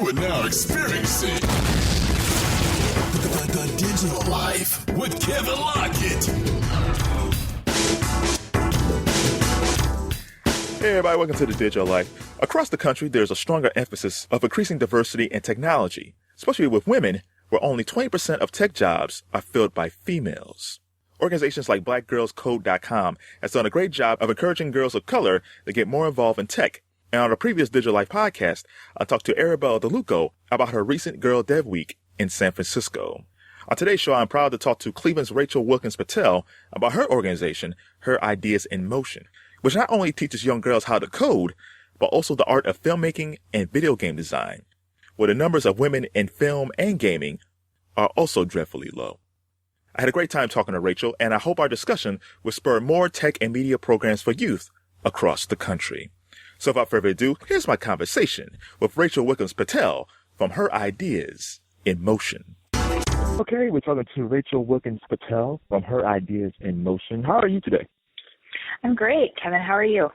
You are now experiencing the digital life with Kevin Lockett. Hey everybody, welcome to the Digital Life. Across the country, there's a stronger emphasis of increasing diversity in technology, especially with women, where only 20% of tech jobs are filled by females. Organizations like blackgirlscode.com has done a great job of encouraging girls of color to get more involved in tech. And on a previous Digital Life podcast, I talked to Arabelle DeLuco about her recent Girl Dev Week in San Francisco. On today's show, I'm proud to talk to Cleveland's Rachel Wilkins Patel about her organization, Her Ideas in Motion, which not only teaches young girls how to code, but also the art of filmmaking and video game design, where the numbers of women in film and gaming are also dreadfully low. I had a great time talking to Rachel, and I hope our discussion will spur more tech and media programs for youth across the country. So without further ado, here's my conversation with Rachel Wilkins Patel from Her Ideas in Motion. Okay, we're talking to Rachel Wilkins Patel from Her Ideas in Motion. How are you today? I'm great, Kevin. How are you?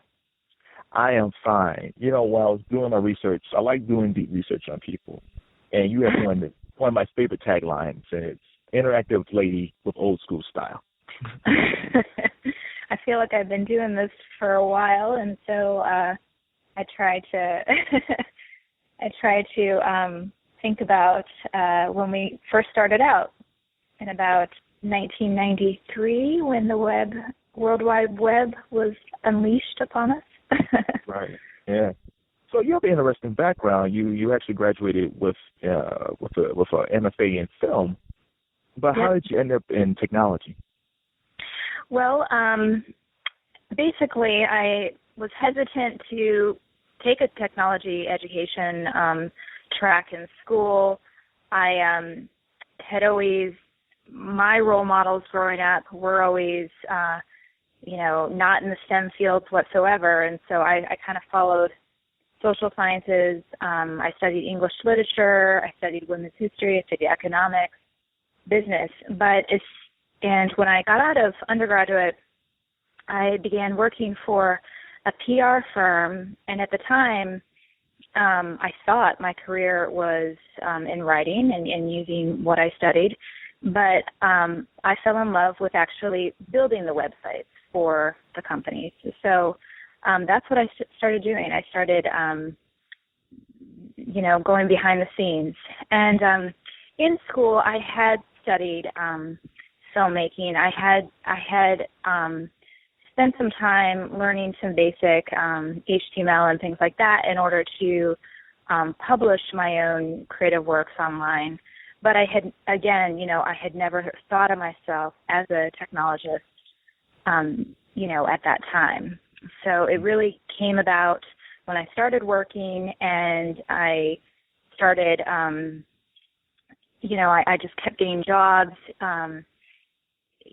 I am fine. You know, while I was doing my research, I like doing deep research on people. And you have one of my favorite taglines, and it's interactive lady with old school style. I feel like I've been doing this for a while, and so I try to think about when we first started out in about 1993, when the World Wide Web was unleashed upon us. Right. Yeah. So you have an interesting background. You actually graduated with an MFA in film. But how did you end up in technology? Well, basically, I was hesitant to take a technology education track in school. I had always, my role models growing up were always, not in the STEM fields whatsoever, and so I kind of followed social sciences. I studied English literature. I studied women's history. I studied economics. Business, and when I got out of undergraduate, I began working for a PR firm, and at the time, I thought my career was in writing and using what I studied, but I fell in love with actually building the websites for the companies. So that's what I started doing. I started, going behind the scenes, and in school, I had studied filmmaking. I had spent some time learning some basic HTML and things like that in order to publish my own creative works online. But I had never thought of myself as a technologist, at that time. So it really came about when I started working, and I started I just kept getting jobs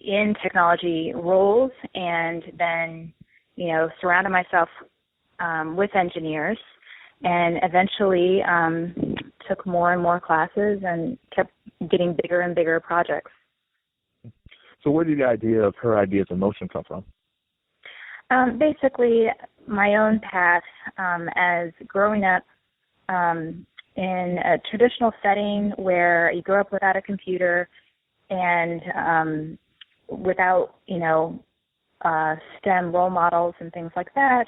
in technology roles, and then, surrounded myself with engineers, and eventually took more and more classes and kept getting bigger and bigger projects. So where did the idea of Her Ideas in Motion come from? Basically, my own path as growing up in a traditional setting where you grow up without a computer and without, STEM role models and things like that.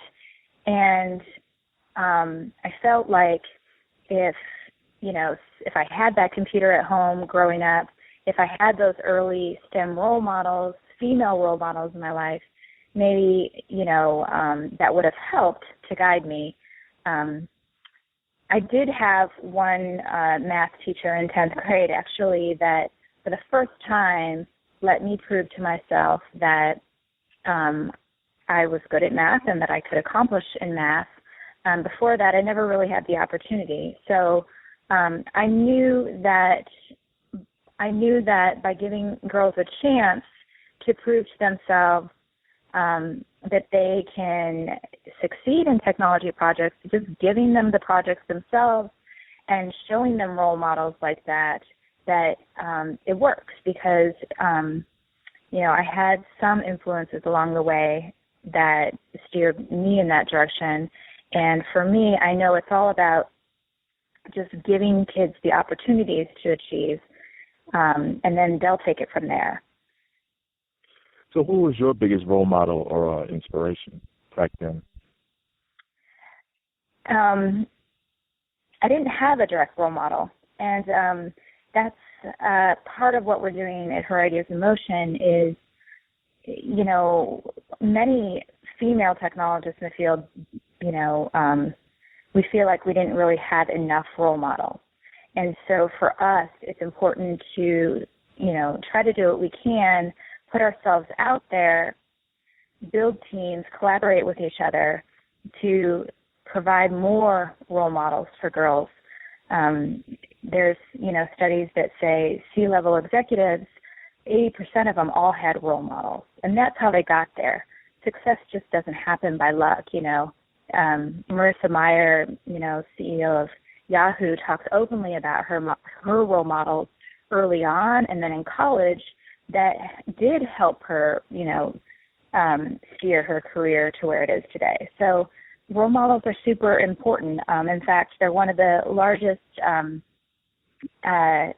And I felt like if I had that computer at home growing up, if I had those early STEM role models, female role models in my life, maybe, that would have helped to guide me. I did have one math teacher in 10th grade, actually, that for the first time let me prove to myself that I was good at math and that I could accomplish in math. Before that, I never really had the opportunity. So I knew that by giving girls a chance to prove to themselves that they can succeed in technology projects, just giving them the projects themselves and showing them role models like that it works, because, I had some influences along the way that steered me in that direction. And for me, I know it's all about just giving kids the opportunities to achieve, and then they'll take it from there. So who was your biggest role model or inspiration back then? I didn't have a direct role model, and that's part of what we're doing at Her Ideas in Motion is, many female technologists in the field, we feel like we didn't really have enough role models. And so for us, it's important to, try to do what we can, put ourselves out there, build teams, collaborate with each other to provide more role models for girls. There's, studies that say C-level executives, 80% of them all had role models, and that's how they got there. Success just doesn't happen by luck, Marissa Mayer, CEO of Yahoo, talks openly about her role models early on and then in college that did help her, steer her career to where it is today. So role models are super important. In fact, they're one of the largest, they're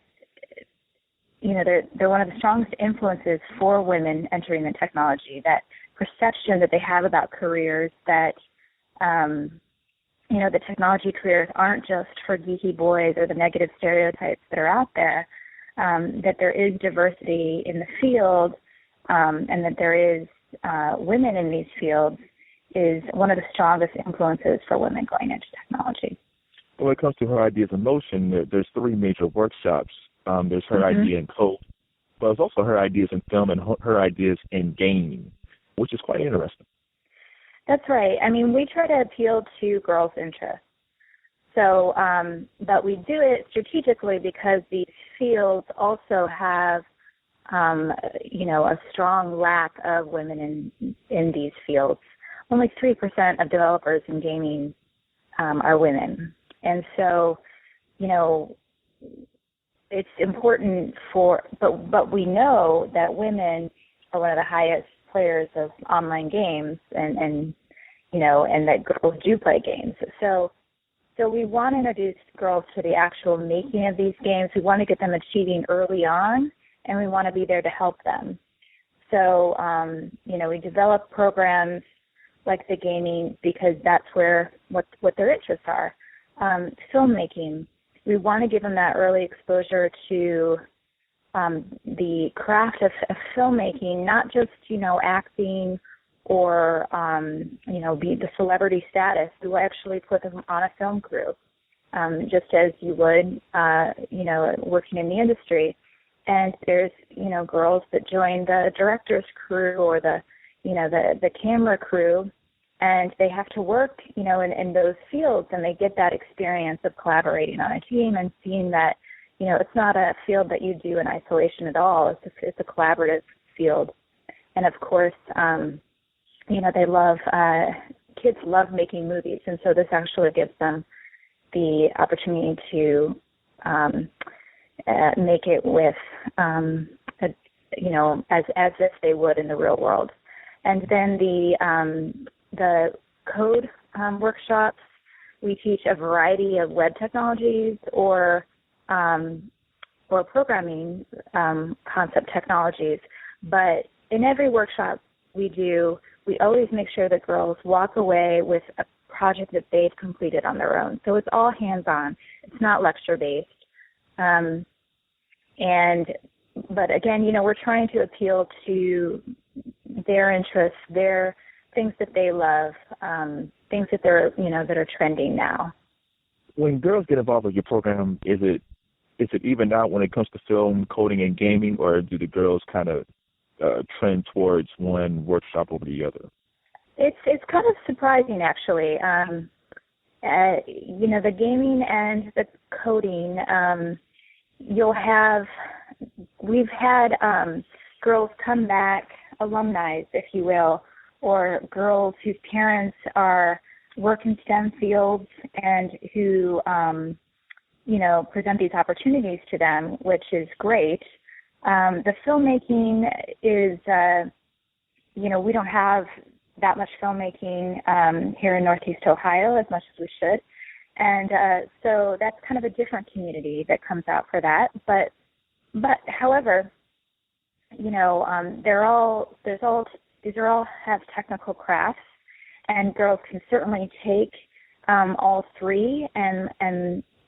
one of the strongest influences for women entering the technology, that perception that they have about careers that, the technology careers aren't just for geeky boys or the negative stereotypes that are out there, that there is diversity in the field, and that there is women in these fields is one of the strongest influences for women going into technology. When it comes to Her Ideas in Motion, there's three major workshops. There's Her Idea in Code, but there's also Her Ideas in Film and Her Ideas in Gaming, which is quite interesting. That's right. I mean, we try to appeal to girls' interests. So, but we do it strategically because these fields also have, a strong lack of women in these fields. Only 3% of developers in gaming are women. And so, it's important but we know that women are one of the highest players of online games and that girls do play games. So we want to introduce girls to the actual making of these games. We want to get them achieving early on, and we want to be there to help them. So, we develop programs like the gaming because that's where what their interests are. Filmmaking, we want to give them that early exposure to the craft of filmmaking, not just, acting or, be the celebrity status. We will actually put them on a film crew, just as you would, working in the industry. And there's, girls that join the director's crew or the camera crew, and they have to work, in those fields, and they get that experience of collaborating on a team and seeing that, it's not a field that you do in isolation at all. It's a collaborative field. And of course, they love, kids love making movies, and so this actually gives them the opportunity to make it with, as if they would in the real world. And then the code workshops, we teach a variety of web technologies or programming concept technologies. But in every workshop we do, we always make sure that girls walk away with a project that they've completed on their own. So it's all hands-on. It's not lecture-based. But again, we're trying to appeal to their interests, their things that they love, things that they're, that are trending now. When girls get involved with your program, is it even out when it comes to film, coding, and gaming, or do the girls kind of trend towards one workshop over the other? It's kind of surprising, actually. The gaming and the coding, we've had girls come back, alumni, if you will, or girls whose parents work in STEM fields and who, present these opportunities to them, which is great. The filmmaking is, we don't have that much filmmaking here in Northeast Ohio as much as we should. And so that's kind of a different community that comes out for that. But however, these are all have technical crafts, and girls can certainly take all three and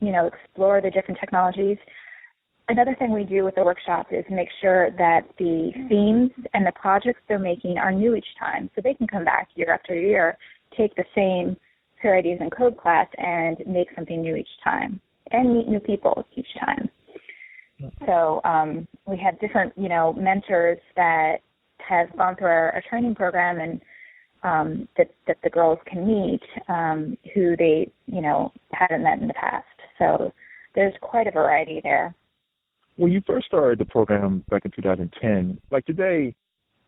explore the different technologies. Another thing we do with the workshop is make sure that the themes and the projects they're making are new each time, so they can come back year after year, take the same Pure Ideas and Code class and make something new each time, and meet new people each time. So we have different, mentors that have gone through our training program, and that the girls can meet who they, haven't met in the past. So there's quite a variety there. When you first started the program back in 2010, like today,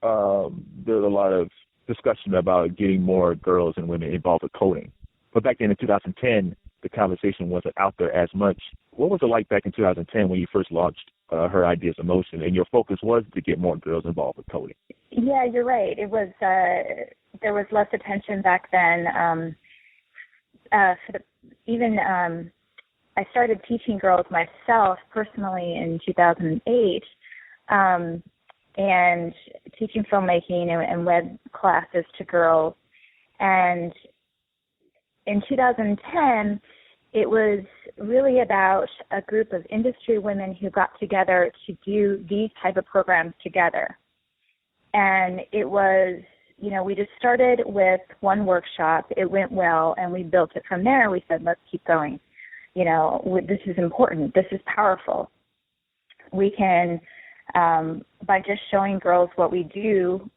there's a lot of discussion about getting more girls and women involved with coding. But back then in 2010, the conversation wasn't out there as much. What was it like back in 2010 when you first launched Her Ideas in Motion, and your focus was to get more girls involved with coding? Yeah, you're right. It was there was less attention back then. I started teaching girls myself personally in 2008, and teaching filmmaking and web classes to girls. And in 2010, it was really about a group of industry women who got together to do these type of programs together. And it was, we just started with one workshop. It went well, and we built it from there. We said, let's keep going. This is important. This is powerful. We can, by just showing girls what we do,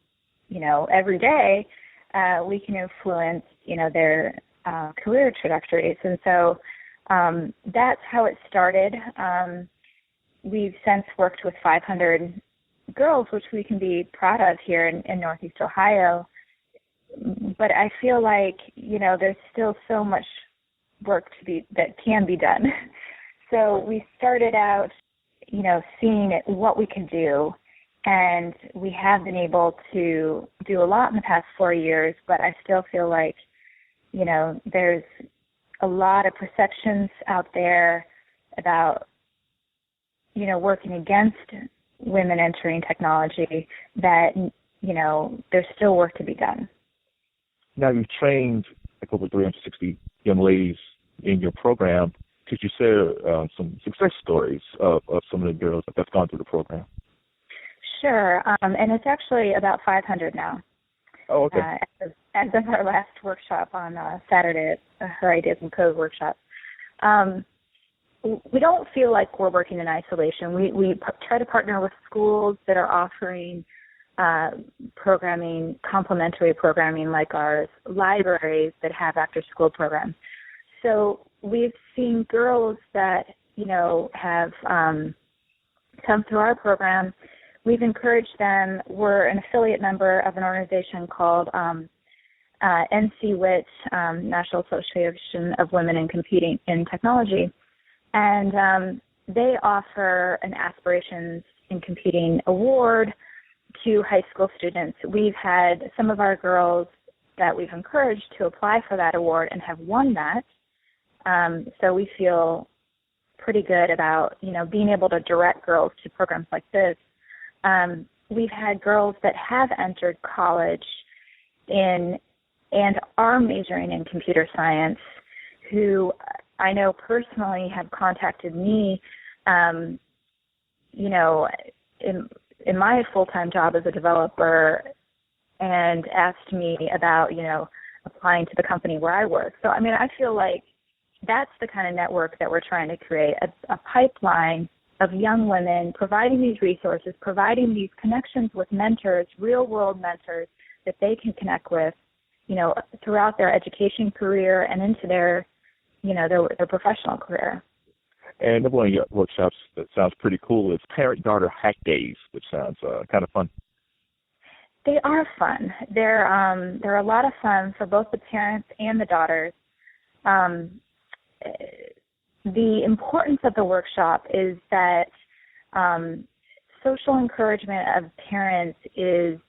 every day, we can influence, their career trajectories. And so that's how it started. We've since worked with 500 girls, which we can be proud of here in Northeast Ohio. But I feel like, there's still so much work that can be done. So we started out, seeing what we could do, and we have been able to do a lot in the past 4 years, but I still feel like, there's a lot of perceptions out there about, working against women entering technology that, there's still work to be done. Now, you've trained over 360 young ladies in your program. Could you share some success stories of some of the girls that's gone through the program? Sure, and it's actually about 500 now. Oh, okay. As of our last workshop on Saturday, Her Ideas and Code workshop. We don't feel like we're working in isolation. We try to partner with schools that are offering programming, complementary programming like ours, libraries that have after-school programs. So we've seen girls that, have come through our program. We've encouraged them. We're an affiliate member of an organization called NCWIT, National Association of Women in Computing in Technology. And they offer an Aspirations in Computing award to high school students. We've had some of our girls that we've encouraged to apply for that award and have won that. So we feel pretty good about, being able to direct girls to programs like this. We've had girls that have entered college and are majoring in computer science who I know personally have contacted me, in my full-time job as a developer and asked me about, applying to the company where I work. So, I feel like that's the kind of network that we're trying to create, a pipeline of young women, providing these resources, providing these connections with mentors, real-world mentors that they can connect with, throughout their education career and into their professional career. And one of your workshops that sounds pretty cool is Parent-Daughter Hack Days, which sounds kind of fun. They are fun. They're a lot of fun for both the parents and the daughters. The importance of the workshop is that social encouragement of parents is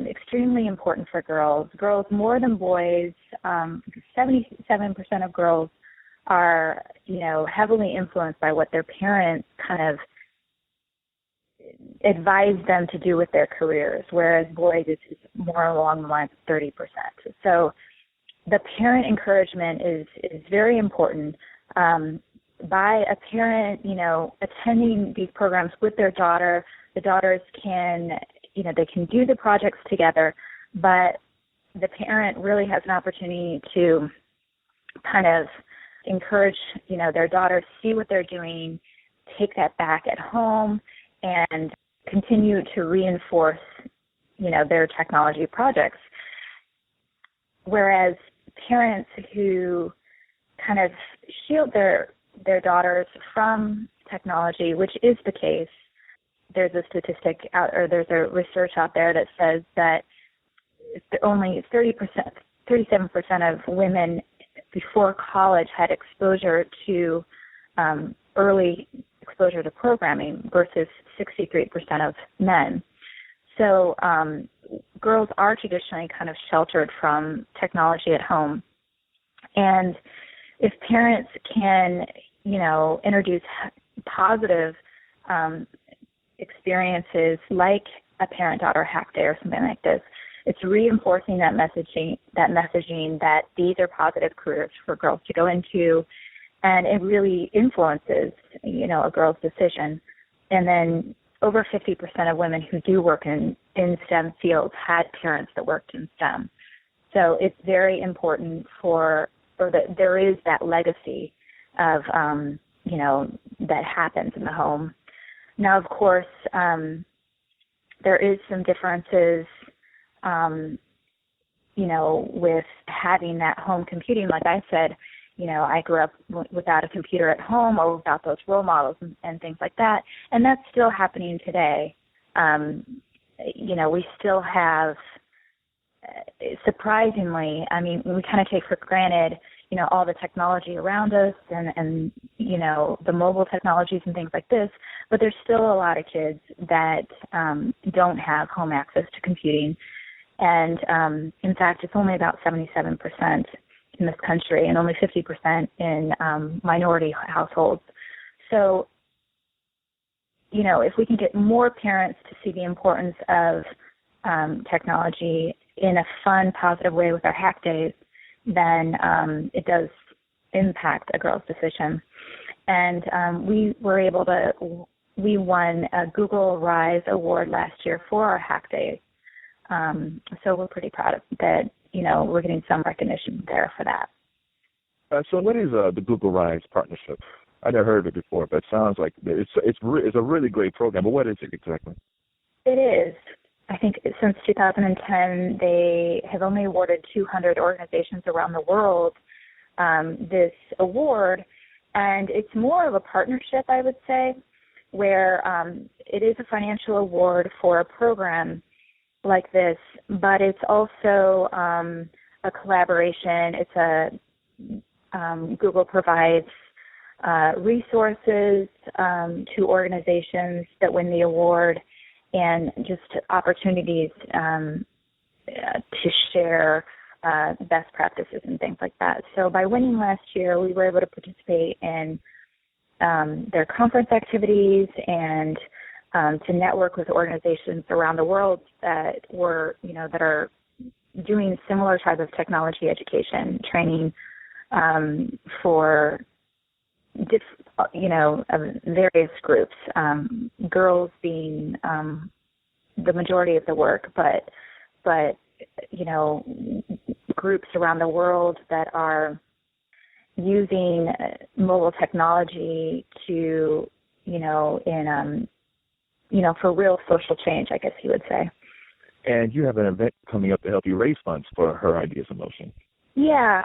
extremely important for girls. Girls more than boys. 77% of girls are, heavily influenced by what their parents kind of advise them to do with their careers, whereas boys, it's more along the lines of 30%. So the parent encouragement is very important. By a parent, attending these programs with their daughter, the daughters can, they can do the projects together, but the parent really has an opportunity to kind of encourage, their daughter, see what they're doing, take that back at home, and continue to reinforce, their technology projects. Whereas parents who kind of shield their daughters from technology, which is the case, there's a statistic out, or there's a research out there that says that only 37% of women before college had exposure to early exposure to programming versus 63% of men. So girls are traditionally kind of sheltered from technology at home. And if parents can, introduce positive experiences like a parent-daughter hack day or something like this, it's reinforcing that messaging that these are positive careers for girls to go into, and it really influences, a girl's decision. And then over 50% of women who do work in STEM fields had parents that worked in STEM. So it's very important that there is that legacy of, that happens in the home. Now, of course, there is some differences, with having that home computing. Like I said, I grew up without a computer at home or without those role models and things like that. And that's still happening today. We still have, surprisingly, we kind of take for granted, all the technology around us and the mobile technologies and things like this, but there's still a lot of kids that don't have home access to computing. And in fact, it's only about 77% in this country and only 50% in minority households. So, if we can get more parents to see the importance of technology in a fun, positive way with our hack days, then it does impact a girl's decision. And we won a Google Rise Award last year for our hack days. So we're pretty proud of that. We're getting some recognition there for that. So what is the Google Rise partnership? I never heard of it before, but it sounds like it's a really great program. But what is it exactly? It is. I think since 2010, they have only awarded 200 organizations around the world this award, and it's more of a partnership, I would say, where it is a financial award for a program like this, but it's also a collaboration. Google provides resources to organizations that win the award, and just opportunities to share best practices and things like that. So by winning last year, we were able to participate in their conference activities and to network with organizations around the world that are doing similar type of technology education training for various groups, girls being the majority of the work, but groups around the world that are using mobile technology to, for real social change, I guess you would say. And you have an event coming up to help you raise funds for Her Ideas in Motion. Yeah,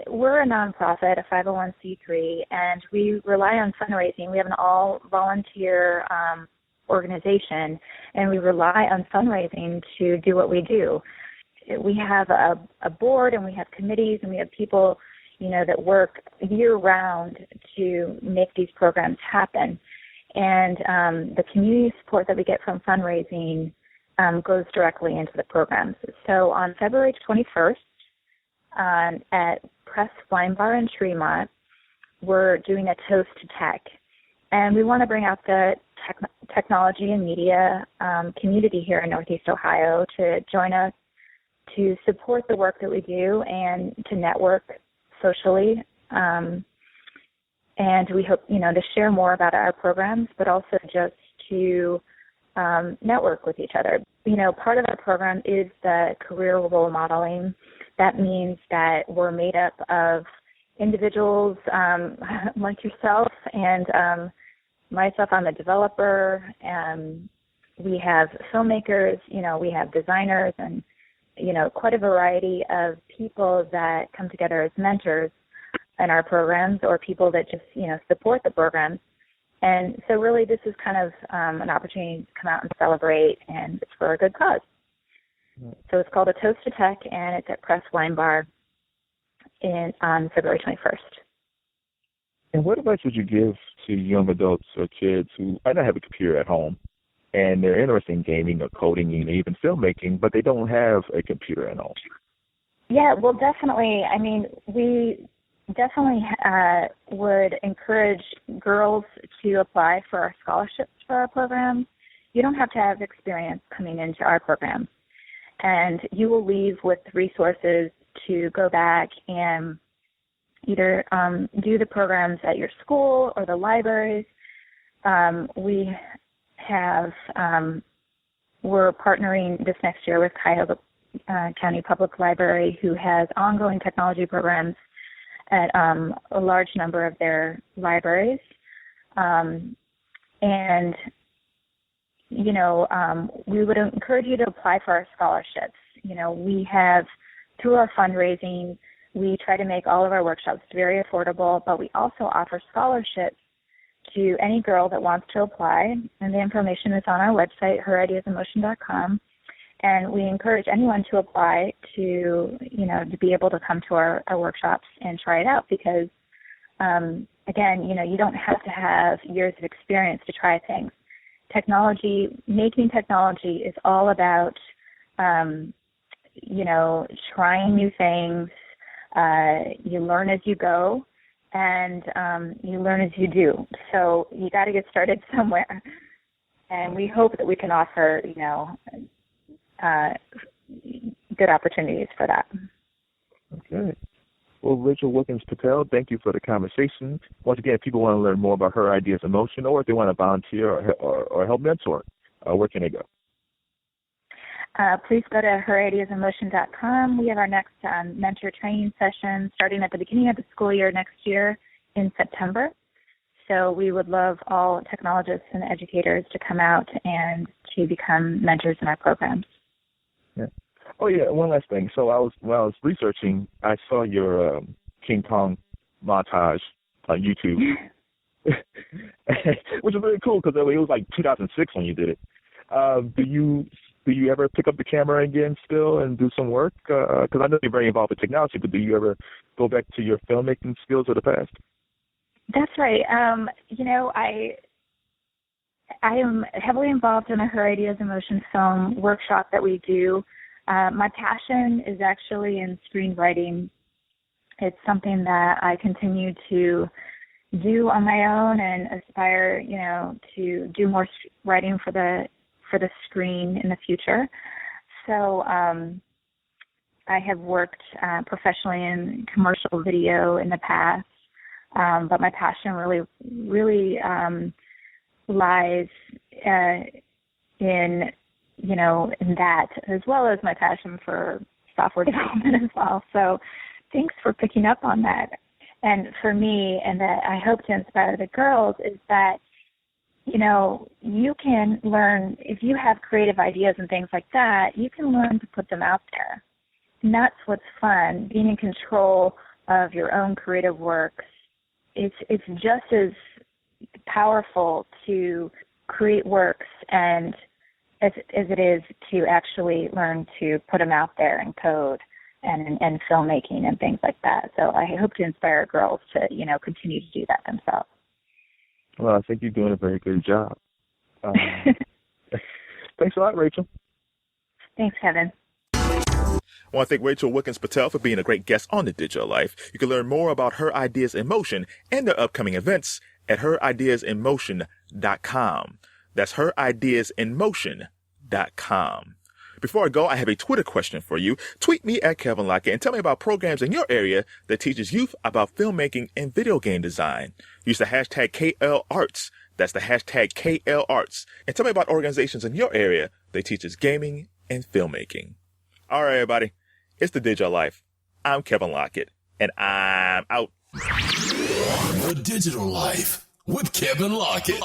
we're a nonprofit, a 501c3, and we rely on fundraising. We have an all-volunteer organization, and we rely on fundraising to do what we do. We have a board, and we have committees, and we have people, that work year-round to make these programs happen. And the community support that we get from fundraising goes directly into the programs. So on February 21st, at Press Wine Bar in Tremont, we're doing a toast to tech. And we want to bring out the technology and media community here in Northeast Ohio to join us, to support the work that we do and to network socially. And we hope, to share more about our programs, but also just to network with each other. Part of our program is the career role modeling. That means that we're made up of individuals like yourself and myself. I'm a developer, and we have filmmakers, we have designers, and, quite a variety of people that come together as mentors in our programs, or people that just, support the programs. And so really this is kind of an opportunity to come out and celebrate, and it's for a good cause. So it's called A Toast to Tech, and it's at Press Wine Bar on February 21st. And what advice would you give to young adults or kids who might not have a computer at home and they're interested in gaming or coding and even filmmaking, but they don't have a computer at home? Yeah, well, definitely. I mean, we definitely would encourage girls to apply for our scholarships for our programs. You don't have to have experience coming into our programs, and you will leave with resources to go back and either do the programs at your school or the libraries. We're partnering this next year with Cuyahoga County Public Library, who has ongoing technology programs at a large number of their libraries. We would encourage you to apply for our scholarships. We have, through our fundraising, we try to make all of our workshops very affordable, but we also offer scholarships to any girl that wants to apply, and the information is on our website, herideasinmotion.com. And we encourage anyone to apply to be able to come to our workshops and try it out, because, again, you don't have to have years of experience to try things. Making technology is all about, trying new things. You learn as you go, and you learn as you do. So you got to get started somewhere. And we hope that we can offer, good opportunities for that. Okay. Well, Rachel Wilkins Patel, thank you for the conversation. Once again, if people want to learn more about Her Ideas in Motion, or if they want to volunteer or help mentor, where can they go? Please go to herideasinmotion.com. We have our next mentor training session starting at the beginning of the school year next year in September. So we would love all technologists and educators to come out and to become mentors in our programs. Yeah. Oh, yeah, one last thing. So when I was researching, I saw your King Kong montage on YouTube, which is really cool because it was like 2006 when you did it. Do you ever pick up the camera again still and do some work? Because I know you're very involved with technology, but do you ever go back to your filmmaking skills of the past? That's right. I am heavily involved in a Her Ideas in Motion film workshop that we do. My passion is actually in screenwriting. It's something that I continue to do on my own and aspire, to do more writing for the screen in the future. So I have worked professionally in commercial video in the past, but my passion really lies in that, as well as my passion for software development as well. So thanks for picking up on that. And for me, and that I hope to inspire the girls, is that you can learn, if you have creative ideas and things like that, you can learn to put them out there. And that's what's fun, being in control of your own creative works. It's just as powerful to create works and as it is to actually learn to put them out there and code and filmmaking and things like that. So I hope to inspire girls to, continue to do that themselves. Well, I think you're doing a very good job. Thanks a lot, Rachel. Thanks, Kevin. I want to thank Rachel Wilkins Patel for being a great guest on The Digital Life. You can learn more about Her Ideas in Motion and their upcoming events at herideasinmotion.com. That's herideasinmotion.com. Before I go, I have a Twitter question for you. Tweet me at Kevin Lockett and tell me about programs in your area that teaches youth about filmmaking and video game design. Use the hashtag KLArts. That's the hashtag KLArts. And tell me about organizations in your area that teaches gaming and filmmaking. All right, everybody. It's The Digital Life. I'm Kevin Lockett, and I'm out. The Digital Life with Kevin Lockett.